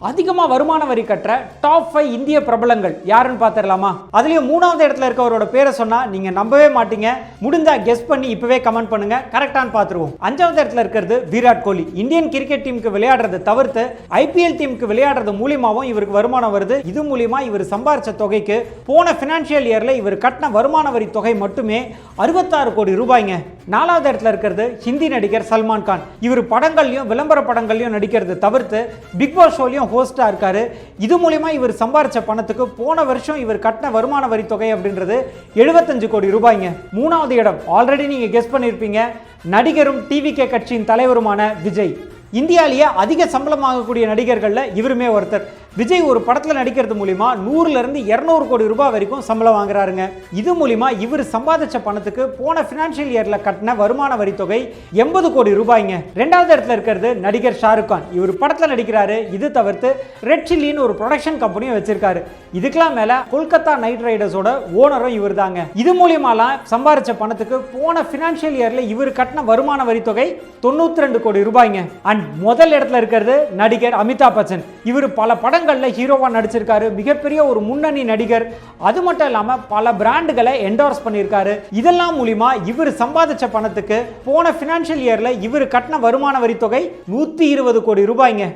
அதிகமாக வருமான வரி கட்டுற டாப் 5 இந்திய பிரபலங்கள் யாருன்னு பார்த்துடலாமா? அதுலயும் 3வது இடத்துல இருக்கவரோட பேரை சொன்னா நீங்க நம்பவே மாட்டீங்க. முடிஞ்சா கெஸ் பண்ணி இப்பவே கமெண்ட் பண்ணுங்க, கரெக்டான்னு பார்த்துருவோம். 5வது இடத்துல இருக்கிறது விராட் கோலி. இந்தியன் கிரிக்கெட் டீமுக்கு விளையாடுறது தவிர்த்து ஐபிஎல் டீமுக்கு விளையாடுறது மூலியமாவும் இவருக்கு வருமானம் வருது. இது மூலியமா இவர் சம்பாரிச்ச தொகைக்கு போன பினான்சியல் இயர்ல இவர் கட்டின வருமான வரி தொகை மட்டுமே 66 கோடி ரூபாய்ங்க. 4வது இடத்துல இருக்கிறது ஹிந்தி நடிகர் சல்மான் கான். இவர் படங்கள்லயும் விளம்பர படங்கள்லயும் நடிக்கிறது தவிர்த்து பிக் பாஸ் ஷோலையும் ஹோஸ்டா இருக்காரு. இது மூலமா இவர் சம்பாரிச்ச பணத்துக்கு போன வருஷம் இவர் கட்டின வருமான வரி தொகை அப்படின்றது 75 கோடி ரூபாய்ங்க. 3வது இடம் ஆல்ரெடி நீங்க கெஸ் பண்ணிருப்பீங்க, நடிகரும் டிவிகே கட்சியின் தலைவருமான விஜய். இந்தியாவிலேயே அதிக சம்பளம் வாங்கக்கூடிய நடிகர்கள்ல இவருமே ஒருத்தர். விஜய் ஒரு படத்தில் நடிக்கிறது மூலிமா 100 இருந்து 200 கோடி ரூபாய் வரைக்கும் சம்பளம் வாங்குறாருங்க. இது மூலிமா இவர் சம்பாதிச்ச பணத்துக்கு போன பினான்சியல் இயர்ல கட்டின வருமான வரி தொகை 80 கோடி ரூபாய்ங்க. 2வது இடத்துல இருக்கிறது நடிகர் ஷாருக் கான். இவர் படத்தில் நடிக்கிறாரு. இது தவிர்த்து ரெட் சில்லின்னு ஒரு ப்ரொடக்ஷன் கம்பெனியும் வச்சிருக்காரு. இதுக்கெல்லாம் மேல கொல்கத்தா நைட் ரைடர்ஸோட ஓனரும் இவர் தாங்க. இது மூலியமாலாம் சம்பாதிச்ச பணத்துக்கு போன பினான்சியல் இயர்ல இவர் கட்டின வருமான வரி தொகை 92 கோடி ரூபாய்ங்க. அண்ட் முதல் இடத்துல இருக்கிறது நடிகர் அமிதாப் பச்சன். இவர் பல படங்கள்ல ஹீரோவா நடிச்சிருக்காரு. மிகப்பெரிய ஒரு முன்னணி நடிகர். அது மட்டும் இல்லாம பல பிராண்டுகளை என்டோர்ஸ் பண்ணியிருக்காரு. இதெல்லாம் மூலியமா இவர் சம்பாதிச்ச பணத்துக்கு போன பினான்சியல் இயர்ல இவர் கட்டின வருமான வரி தொகை 120 கோடி ரூபாய்ங்க.